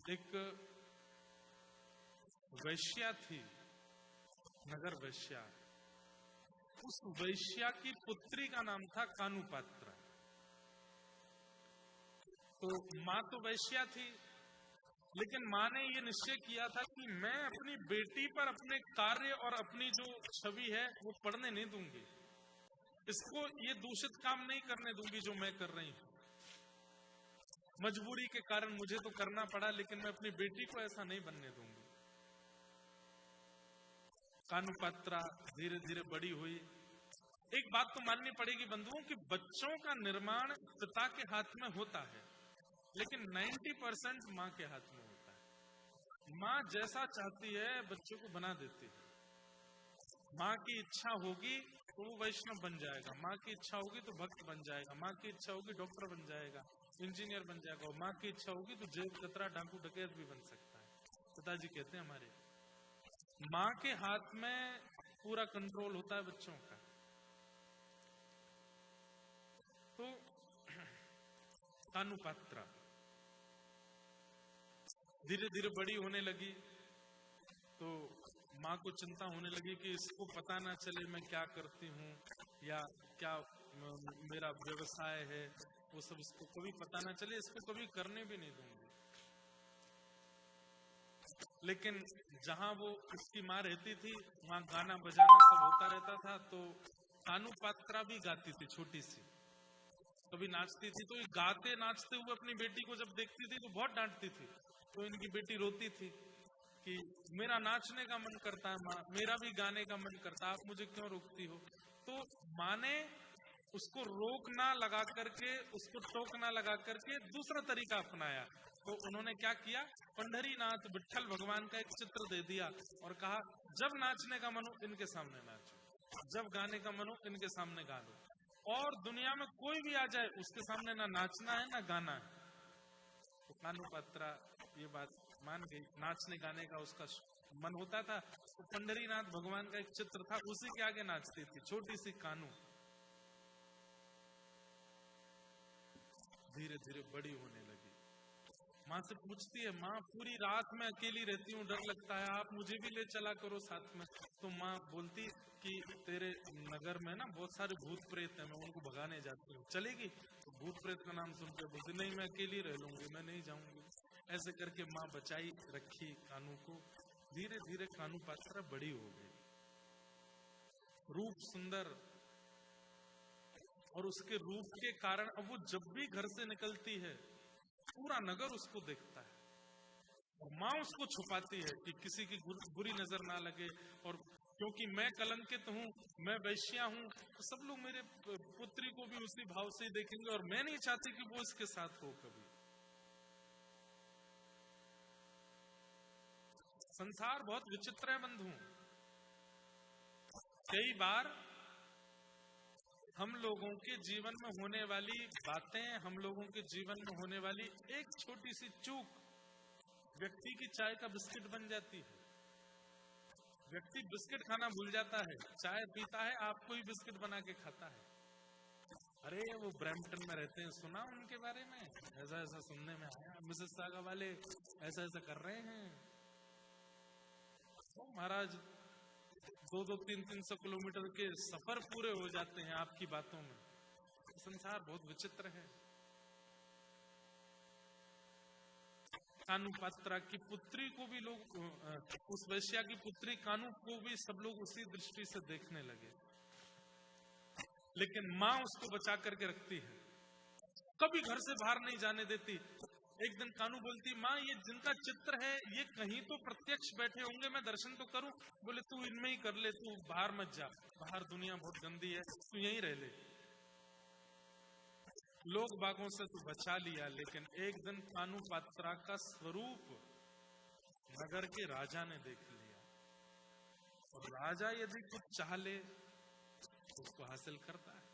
एक वैश्या थी, नगर वैश्या। उस वैश्या की पुत्री का नाम था कानुपात्रा। तो माँ तो वैश्या थी, लेकिन माँ ने ये निश्चय किया था कि मैं अपनी बेटी पर अपने कार्य और अपनी जो छवि है वो पड़ने नहीं दूंगी, इसको ये दूषित काम नहीं करने दूंगी जो मैं कर रही हूं। मजबूरी के कारण मुझे तो करना पड़ा, लेकिन मैं अपनी बेटी को ऐसा नहीं बनने दूंगी। कानुपात्रा धीरे धीरे बड़ी हुई। एक बात तो माननी पड़ेगी बंधुओं कि बच्चों का निर्माण पिता के हाथ में होता है, लेकिन 90% माँ के हाथ में होता है। माँ जैसा चाहती है बच्चों को बना देती है। माँ की इच्छा होगी तो वो वैष्णव बन जाएगा, माँ की इच्छा होगी तो भक्त बन जाएगा, माँ की इच्छा होगी डॉक्टर बन जाएगा, इंजीनियर बन जाएगा, और माँ की इच्छा होगी तो जेब कतरा डाकू डकैत भी बन सकता है। पिताजी कहते हैं हमारे, माँ के हाथ में पूरा कंट्रोल होता है बच्चों का। तो कानुपात्रा धीरे धीरे बड़ी होने लगी, तो माँ को चिंता होने लगी कि इसको पता ना चले मैं क्या करती हूँ या क्या मेरा व्यवसाय है, वो सब इसको कभी पता ना चले, इसको कभी करने भी नहीं दूंगी। लेकिन जहां वो उसकी माँ रहती थी वहां गाना बजाना सब होता रहता था, तो कानुपात्रा भी गाती थी, छोटी सी कभी नाचती थी। तो ये गाते नाचते हुए अपनी बेटी को जब देखती थी तो बहुत डांटती थी। तो इनकी बेटी रोती थी कि मेरा नाचने का मन करता है माँ, मेरा भी गाने का मन करता है, आप मुझे क्यों रोकती हो। तो माँ ने उसको रोकना लगा करके, उसको टोकना लगा करके दूसरा तरीका अपनाया। तो उन्होंने क्या किया, पंढरीनाथ विट्ठल भगवान का एक चित्र दे दिया और कहा जब नाचने का मन हो इनके सामने नाचो, जब गाने का मन हो इनके सामने गा लो, और दुनिया में कोई भी आ जाए उसके सामने ना नाचना है ना गाना है। तो कानुपात्रा ये बात मान गई, नाचने गाने का उसका मन होता था। तो पंढरीनाथ भगवान का एक चित्र था, उसी के आगे नाचती थी, छोटी सी कानू। धीरे धीरे बड़ी होने लगी। माँ से पूछती है, माँ पूरी रात में अकेली रहती हूँ, डर लगता है, आप मुझे भी ले चला करो साथ में। तो माँ बोलती कि तेरे नगर में ना बहुत सारे भूत प्रेत हैं, मैं उनको भगाने जाती हूँ, चलेगी? तो भूत प्रेत का नाम सुनकर बोलती नहीं मैं अकेली रह लूंगी, मैं नहीं जाऊंगी। ऐसे करके माँ बचाई रखी कानू को। धीरे धीरे कानुपात्रा बड़ी हो गई, रूप सुंदर, और उसके रूप के कारण अब वो जब भी घर से निकलती है पूरा नगर उसको देखता है, और माँ उसको छुपाती है कि किसी की बुरी नजर ना लगे। और क्योंकि मैं कलंकित हूँ, मैं वैश्या हूँ, तो सब लोग मेरे पुत्री को भी उसी भाव से देखेंगे, और मैं नहीं चाहती कि वो इसके साथ हो कभी। संसार बहुत विचित्र है बंधु। कई बार हम लोगों के जीवन में होने वाली बातें, हम लोगों के जीवन में होने वाली एक छोटी सी चूक व्यक्ति की चाय का बिस्किट बन जाती है। व्यक्ति बिस्किट खाना भूल जाता है, चाय पीता है, आपको ही बिस्किट बना के खाता है। अरे वो ब्रैम्पटन में रहते हैं, सुना उनके बारे में, ऐसा ऐसा सुनने में आया, मिसेस सागा वाले ऐसा ऐसा कर रहे हैं। तो महाराज 200-300 किलोमीटर के सफर पूरे हो जाते हैं आपकी बातों में। संसार बहुत विचित्र है। कानुपात्रा की पुत्री को भी लोग, उस वैश्या की पुत्री कानू को भी सब लोग उसी दृष्टि से देखने लगे, लेकिन माँ उसको बचा करके रखती है, कभी घर से बाहर नहीं जाने देती। एक दिन कानू बोलती, माँ ये जिनका चित्र है ये कहीं तो प्रत्यक्ष बैठे होंगे, मैं दर्शन तो करूं। बोले तू इनमें ही कर ले, तू बाहर मत जा, बाहर दुनिया बहुत गंदी है, तू यहीं रह ले। लोग बागों से तो बचा लिया, लेकिन एक दिन कानुपात्रा का स्वरूप नगर के राजा ने देख लिया, और राजा यदि कुछ चाह ले तो उसको हासिल करता है।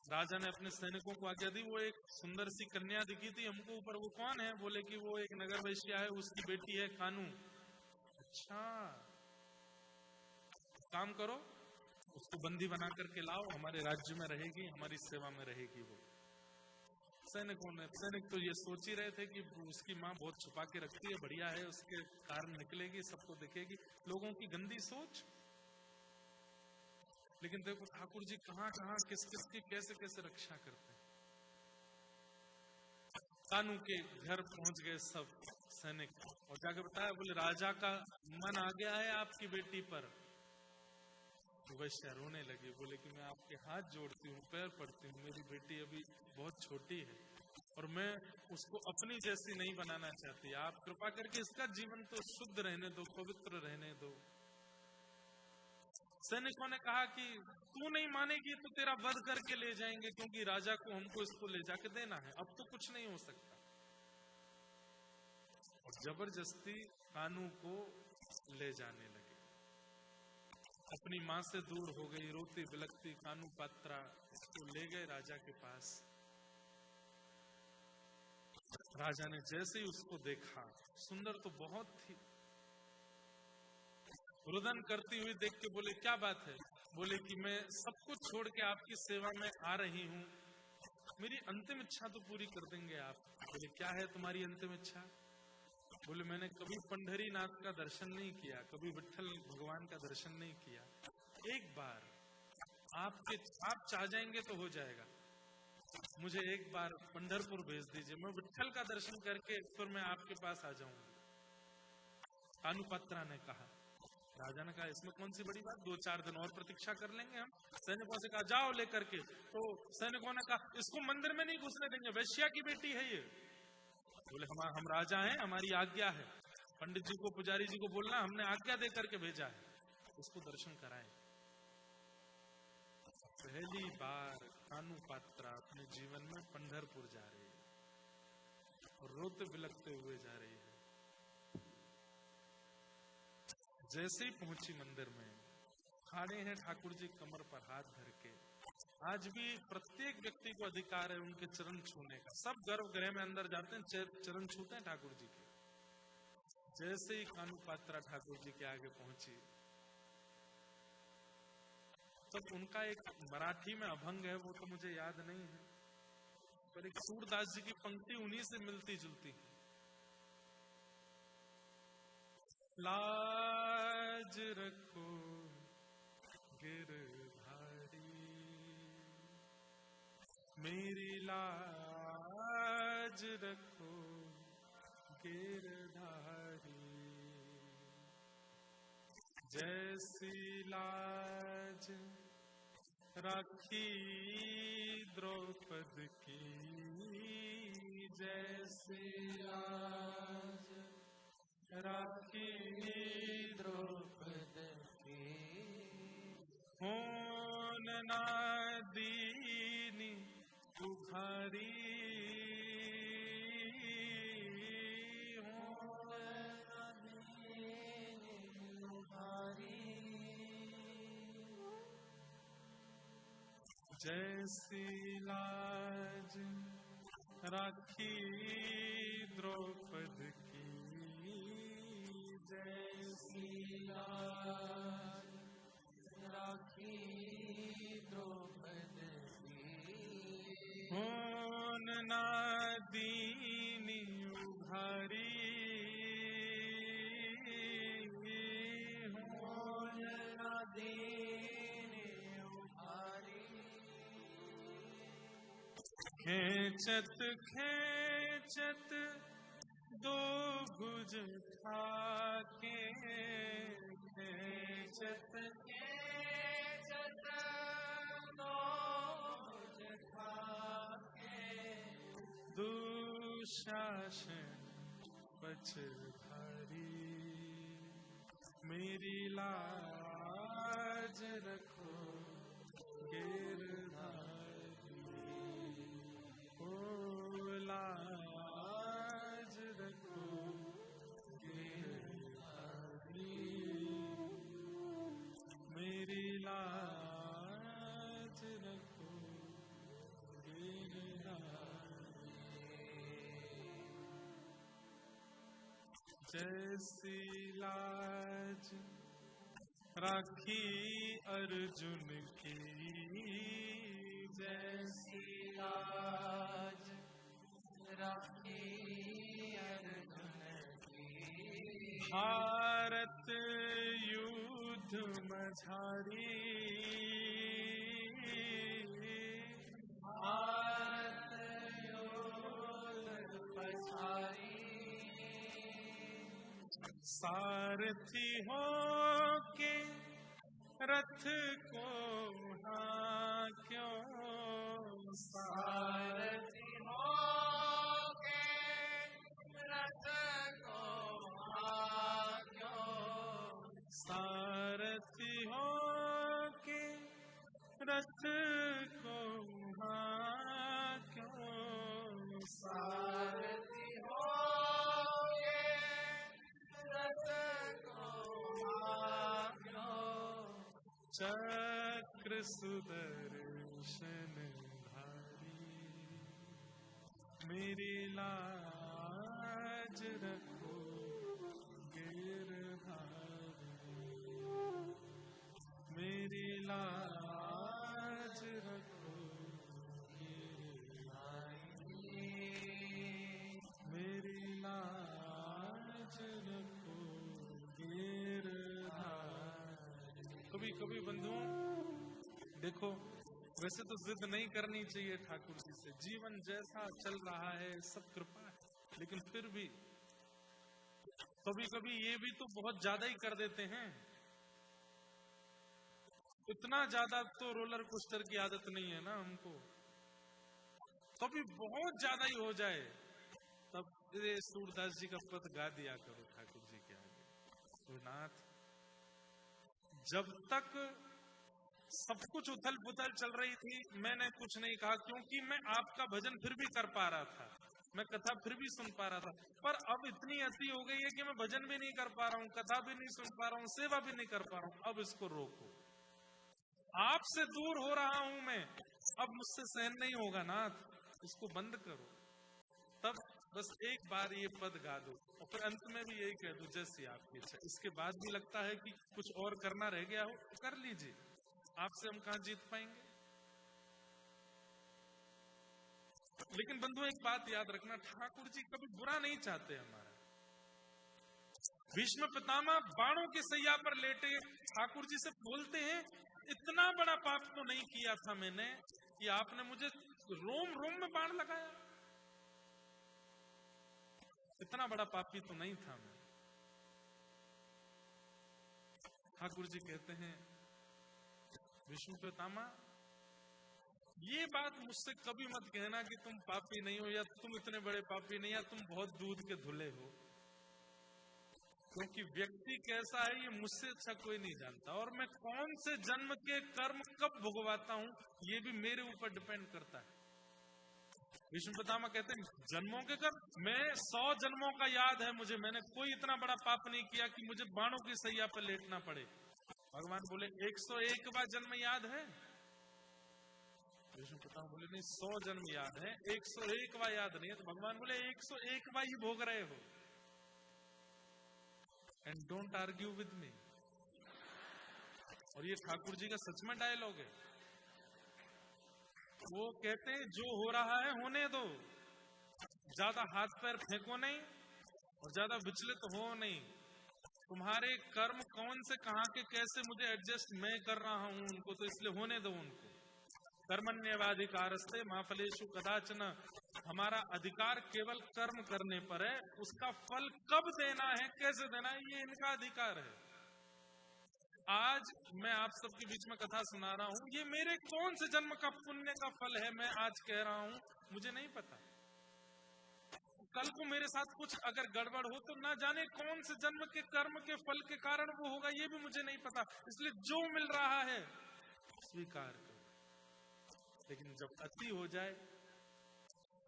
राजा ने अपने सैनिकों को आज्ञा दी, वो एक सुंदर सी कन्या दिखी थी हमको ऊपर, वो कौन है? बोले कि वो एक नगर वैश्या है, उसकी बेटी है कानू। अच्छा, काम करो, उसको बंदी बना करके लाओ, हमारे राज्य में रहेगी, हमारी सेवा में रहेगी। वो सैनिक तो ये सोच ही रहे थे कि उसकी माँ बहुत छुपा के रखती है, बढ़िया है, उसके कारण निकलेगी, सबको दिखेगी, लोगों की गंदी सोच। लेकिन देखो ठाकुर जी कहां कहां किस किस की कैसे कैसे रक्षा करते हैं। कानू के घर पहुंच गए सब सैनिक और जाके बताया, बोले राजा का मन आ गया है आपकी बेटी पर। वैश्या रोने लगी, बोले कि मैं आपके हाथ जोड़ती हूँ, पैर पड़ती हूँ, मेरी बेटी अभी बहुत छोटी है और मैं उसको अपनी जैसी नहीं बनाना चाहती, आप कृपा करके इसका जीवन तो शुद्ध रहने दो, पवित्र रहने दो। सैनिकों ने कहा कि तू नहीं मानेगी तो तेरा वध करके ले जाएंगे, क्योंकि राजा को हमको इसको ले जाके देना है, अब तो कुछ नहीं हो सकता। और जबरदस्ती कानू को ले जाने लगे। अपनी मां से दूर हो गई, रोती बिलखती कानू पात्रा इसको ले गए राजा के पास। राजा ने जैसे ही उसको देखा, सुंदर तो बहुत थी, रुदन करती हुई देख के बोले क्या बात है? बोले कि मैं सब कुछ छोड़ के आपकी सेवा में आ रही हूँ, मेरी अंतिम इच्छा तो पूरी कर देंगे आप। बोले क्या है तुम्हारी अंतिम इच्छा? बोले मैंने कभी पंढरीनाथ का दर्शन नहीं किया, कभी विट्ठल भगवान का दर्शन नहीं किया, एक बार आप चाह जाएंगे तो हो जाएगा, मुझे एक बार पंढरपुर भेज दीजिए, मैं विट्ठल का दर्शन करके फिर मैं आपके पास आ जाऊंगा। कानुपात्रा ने कहा। राजा ने कहा इसमें कौन सी बड़ी बात, 2-4 दिन और प्रतीक्षा कर लेंगे हम। सैनिकों से कहा जाओ लेकर के। तो सैनिकों ने कहा इसको मंदिर में नहीं घुसने देंगे, वैश्या की बेटी है ये। बोले हम राजा हैं, हमारी आज्ञा है, पंडित जी को पुजारी जी को बोलना हमने आज्ञा दे करके भेजा है, उसको दर्शन कराएं। पहली बार कानुपात्रा अपने जीवन में पंढरपुर जा रही है और रोते बिलखते हुए जा रही है। जैसे ही पहुंची मंदिर में, खड़े हैं ठाकुर जी कमर पर हाथ धर के। आज भी प्रत्येक व्यक्ति को अधिकार है उनके चरण छूने का, सब गर्भगृह में अंदर जाते हैं, चरण छूते हैं ठाकुर जी के। जैसे ही कानुपात्रा ठाकुर जी के आगे पहुंची, तब उनका एक मराठी में अभंग है, वो तो मुझे याद नहीं है, पर एक सूरदास जी की पंक्ति उन्हीं से मिलती जुलती है। लाज रखो गिरधारी, मेरी लाज रखो गिरधारी, जैसी लाज राखी द्रौपद की, जैसी लाज राखी द्रौपद की, होन ना दीनी उघारी, होन ना दीनी उघारी, जैसी लाज राखी द्रौपद की, जैसी लाज राखी द्रौपद की, होन ना दीनी उघारी, होन ना दीनी उघारी, खेचत खेचत दो भुज खाके, खेचत खेचत दो भुज खाके, दुशासन पछधारी, मेरी लाज रखो गिरधारी, ओ लाज रखो गिरधारी, मेरी लाज रखो गिरधारी, जैसी लाज राखी अर्जुन की, जैसी लाज भारत युद्ध मझारी, भारत युद्ध मझारी, सारथी हो के रथ को क्यों, सारथी हो के रथ को क्यों, सारथी हो के रथ को क्यों, सारथी हो के रथ को क्यों, चक्र सुदर्शन धारी, मेरी लाज रखो गिरधारी, मेरी लाज रखो गिरधारी, मेरी लाज रखो गिरधारी। कभी कभी बंधुओं देखो, वैसे तो जिद नहीं करनी चाहिए ठाकुर जी से, जीवन जैसा चल रहा है सब कृपा है, लेकिन फिर भी कभी कभी ये भी तो बहुत ज्यादा ही कर देते हैं। इतना ज्यादा तो रोलर कोस्टर की आदत नहीं है ना हमको, कभी बहुत ज्यादा ही हो जाए तब सूरदास जी का पद गा दिया करो ठाकुर जी के आगे। तो नाथ, जब तक सब कुछ उथल पुथल चल रही थी मैंने कुछ नहीं कहा, क्योंकि मैं आपका भजन फिर भी कर पा रहा था, मैं कथा फिर भी सुन पा रहा था। पर अब इतनी अति हो गई है कि मैं भजन भी नहीं कर पा रहा हूँ, कथा भी नहीं सुन पा रहा हूँ, सेवा भी नहीं कर पा रहा हूँ। अब इसको रोको, आपसे दूर हो रहा हूं मैं, अब मुझसे सहन नहीं होगा नाथ, इसको बंद करो। तब बस एक बार ये पद गा दो और फिर अंत में भी यही कह दो, जैसी आपकी इच्छा। इसके बाद भी लगता है कि कुछ और करना रह गया हो तो कर लीजिए, आपसे हम कहां जीत पाएंगे। लेकिन बंधु एक बात याद रखना, ठाकुर जी कभी बुरा नहीं चाहते हमारा। भीष्म पितामह बाणों की सैया पर लेटे ठाकुर जी से बोलते हैं, इतना बड़ा पाप तो नहीं किया था मैंने कि आपने मुझे रोम रोम में बाण लगाया, इतना बड़ा पापी तो नहीं था मैं। ठाकुर जी कहते हैं, विष्णु पितामह ये बात मुझसे कभी मत कहना कि तुम पापी नहीं हो, या तुम इतने बड़े पापी नहीं, या तुम बहुत दूध के धुले हो, क्योंकि व्यक्ति कैसा है ये मुझसे अच्छा कोई नहीं जानता, और मैं कौन से जन्म के कर्म कब भुगवाता हूं ये भी मेरे ऊपर डिपेंड करता है। विष्णु पितामह कहते हैं, जन्मों के कर्म, मैं 100 जन्मों का याद है मुझे, मैंने कोई इतना बड़ा पाप नहीं किया कि मुझे बाणों की सैया पर लेटना पड़े। भगवान बोले 101वां जन्म याद है? विष्णु पितामह बोले नहीं, 100 जन्म याद है, 101वां याद नहीं है। तो भगवान बोले 101वां ही भोग रहे हो। And don't argue with me. और ये ठाकुर जी का सच में डायलॉग है। वो कहते हैं जो हो रहा है होने दो, ज्यादा हाथ पैर फेंको नहीं और ज्यादा विचलित हो नहीं। तुम्हारे कर्म कौन से कहां के कैसे मुझे एडजस्ट मैं कर रहा हूं उनको, तो इसलिए होने दो उनको। कर्मण्येवाधिकारस्ते मा फलेषु कदाचन, हमारा अधिकार केवल कर्म करने पर है, उसका फल कब देना है कैसे देना है ये इनका अधिकार है। आज मैं आप सबके बीच में कथा सुना रहा हूं, ये मेरे कौन से जन्म का पुण्य का फल है मैं आज कह रहा हूं, मुझे नहीं पता। कल को मेरे साथ कुछ अगर गड़बड़ हो तो ना जाने कौन से जन्म के कर्म के फल के कारण वो होगा, ये भी मुझे नहीं पता। इसलिए जो मिल रहा है स्वीकार करो। लेकिन जब अति हो जाए,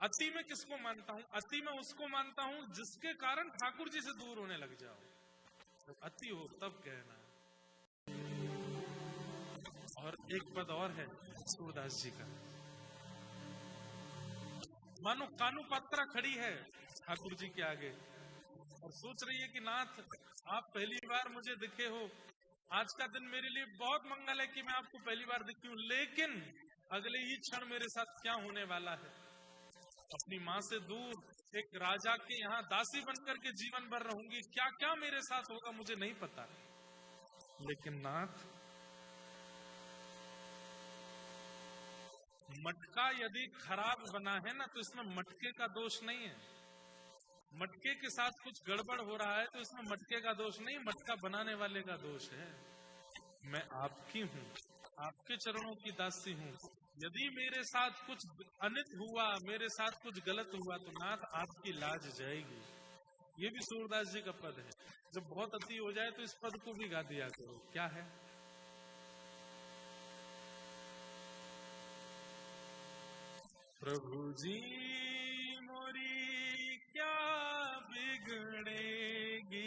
अति में किसको मानता हूं? अति में उसको मानता हूं जिसके कारण ठाकुर जी से दूर होने लग जाओ। जब अति हो तब कहना। और एक पद और है सूरदास जी का, मानो कानू पात्रा खड़ी है ठाकुर जी के आगे और सोच रही है कि नाथ आप पहली बार मुझे दिखे हो, आज का दिन मेरे लिए बहुत मंगल है कि मैं आपको पहली बार दिखी हूं, लेकिन अगले ही क्षण मेरे साथ क्या होने वाला है। अपनी माँ से दूर एक राजा के यहाँ दासी बनकर के जीवन भर रहूंगी, क्या क्या मेरे साथ होगा मुझे नहीं पता। लेकिन नाथ, मटका यदि खराब बना है ना तो इसमें मटके का दोष नहीं है। मटके के साथ कुछ गड़बड़ हो रहा है तो इसमें मटके का दोष नहीं, मटका बनाने वाले का दोष है। मैं आपकी हूँ, आपके चरणों की दासी हूँ। यदि मेरे साथ कुछ अनित हुआ, मेरे साथ कुछ गलत हुआ तो नाथ आपकी लाज जाएगी। ये भी सूरदास जी का पद है। जब बहुत अति हो जाए तो इस पद को भी गा दिया करो। क्या है? प्रभु जी मोरी क्या बिगड़ेगी,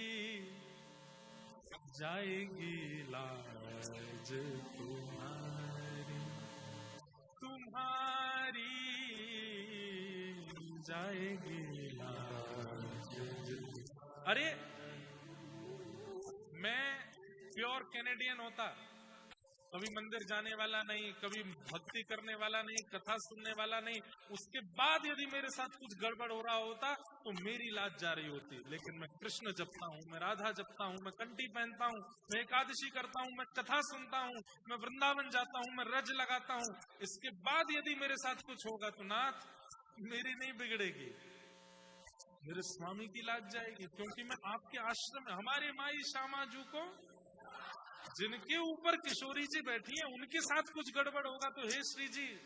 जाएगी लाज तुम्हारी, तुम्हारी जाएगी लाज। अरे मैं प्योर कैनेडियन होता, कभी मंदिर जाने वाला नहीं, कभी भक्ति करने वाला नहीं, कथा सुनने वाला नहीं, उसके बाद यदि मेरे साथ कुछ गड़बड़ हो रहा होता तो मेरी लाज जा रही होती। लेकिन मैं कृष्ण जपता हूँ, मैं राधा जपता हूँ, मैं कंठी पहनता हूँ, मैं एकादशी करता हूँ, मैं कथा सुनता हूँ, मैं वृंदावन जाता हूँ, मैं रज लगाता हूँ। इसके बाद यदि मेरे साथ कुछ होगा तो नाथ मेरी नहीं बिगड़ेगी, मेरे स्वामी की लाज जाएगी, क्योंकि मैं आपके आश्रम में, हमारे माई श्यामा जू को जिनके ऊपर किशोरी जी बैठी हैं उनके साथ कुछ गड़बड़ होगा तो हे श्री जी,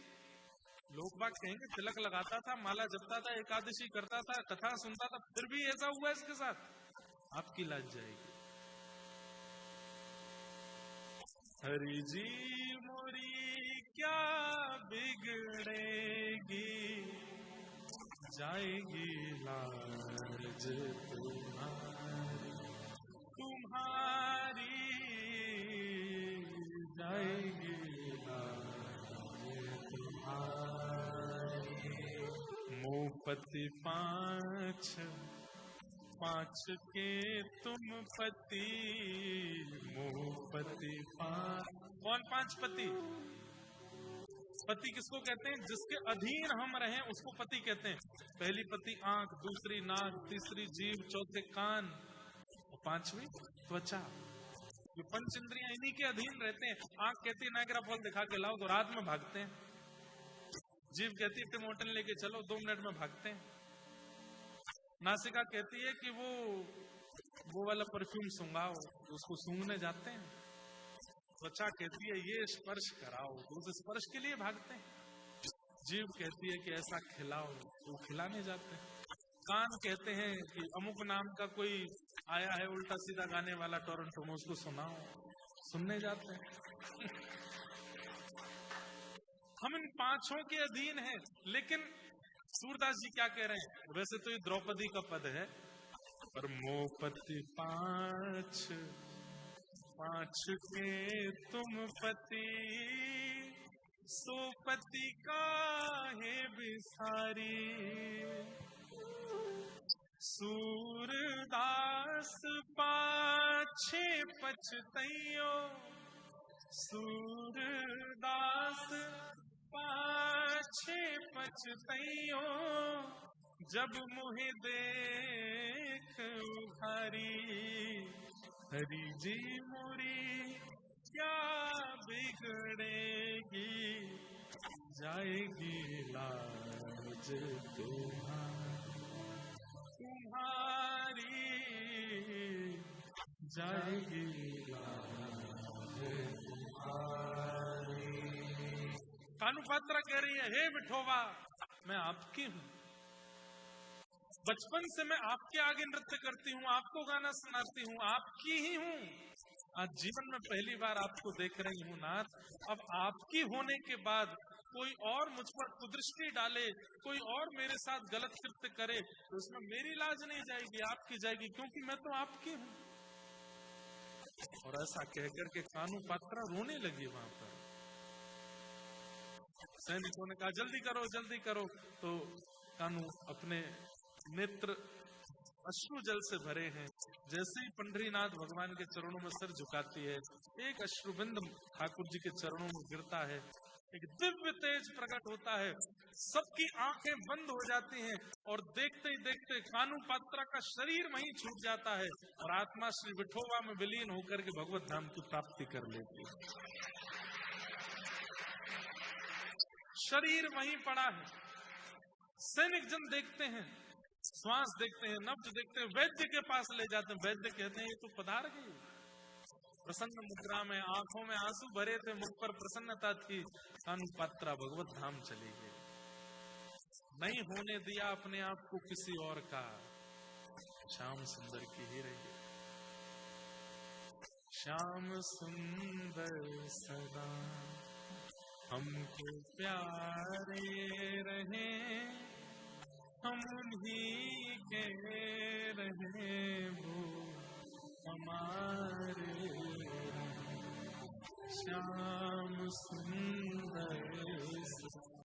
लोग बाग कहेंगे तिलक लगाता था, माला जपता था, एकादशी करता था, कथा सुनता था, फिर भी ऐसा हुआ इसके साथ, आपकी लाज जाएगी। हरि जी मोरी क्या बिगड़ेगी, जाएगी लाज तुम्हारी, तुम्हारी जाएगी लाज तुम्हारी। मोपति पांच, पांच के तुम पति, मोपति पांच। कौन पांच पति? पति किसको कहते हैं? जिसके अधीन हम रहें उसको पति कहते हैं। पहली पति आंख, दूसरी नाक, तीसरी जीभ, चौथे कान और पांचवी त्वचा। ये पंच इंद्रियां इन्हीं के अधीन रहते हैं। आंख कहती है नायग्रा फॉल दिखा के लाओ तो रात में भागते हैं। जीभ कहती है टिमोटन लेके चलो, 2 मिनट में भागते हैं। नासिका कहती है कि वो वाला परफ्यूम सूंघाओ, उसको सूंघने जाते हैं। त्वचा कहती है ये स्पर्श कराओ, तो उस स्पर्श के लिए भागते हैं। जीभ कहती है कि ऐसा खिलाओ, तो खिलाने जाते हैं। कान कहते हैं कि अमुक नाम का कोई आया है उल्टा सीधा गाने वाला टोरंटो में, उसको सुनाओ, सुनने जाते हैं। हम इन पांचों के अधीन हैं। लेकिन सूरदास जी क्या कह रहे हैं? वैसे तो ये द्रौपदी का पद है, पर मोपति पांच, पांच के तुम पति, सो पति काहे बिसारी। सूरदास पाछे पछतइयो, सूरदास पाछे पछतइयो, जब मुहे देख उघारी। हरि जी मोरी क्या बिगड़ेगी, जाएगी लाज तुम्हारी, तुम्हारी जाएगी लाज तुम्हारी। कानुपात्रा कह रही है, हे विठोबा मैं आपकी हूँ, बचपन से मैं आपके आगे नृत्य करती हूँ, आपको गाना सुनाती हूँ, आपकी ही हूँ। आज जीवन में पहली बार आपको देख रही हूँ नाथ। अब आपकी होने के बाद कोई और मुझ पर कुदृष्टि डाले, कोई और मेरे साथ गलत कृत्य करे तो उसमें मेरी लाज नहीं जाएगी, आपकी जाएगी, क्योंकि मैं तो आपकी हूँ। और ऐसा कहकर के कानुपात्रा रोने लगी वहां पर। सैनिकों ने कहा जल्दी करो जल्दी करो, तो कानू अपने नेत्र अश्रु जल से भरे हैं, जैसे ही पंढरीनाथ भगवान के चरणों में सिर झुकाती है, एक अश्रुबिंद ठाकुर जी के चरणों में गिरता है, एक दिव्य तेज प्रकट होता है, सबकी आंखें बंद हो जाती हैं और देखते ही देखते कानू पात्रा का शरीर वहीं छूट जाता है और आत्मा श्री विठोबा में विलीन होकर के भगवत धाम की प्राप्ति कर लेती है। शरीर वहीं पड़ा है। सैनिक जन देखते हैं, श्वास देखते हैं, नब्ज देखते हैं, वैद्य के पास ले जाते हैं। वैद्य कहते हैं ये तो पधार गई। प्रसन्न मुद्रा में, आंखों में आंसू भरे थे, मुख पर प्रसन्नता थी। कानू पात्रा भगवत धाम चली गई, नहीं होने दिया अपने आप को किसी और का, श्याम सुंदर की ही रही। श्याम सुंदर सदा हमको प्यारे रहे,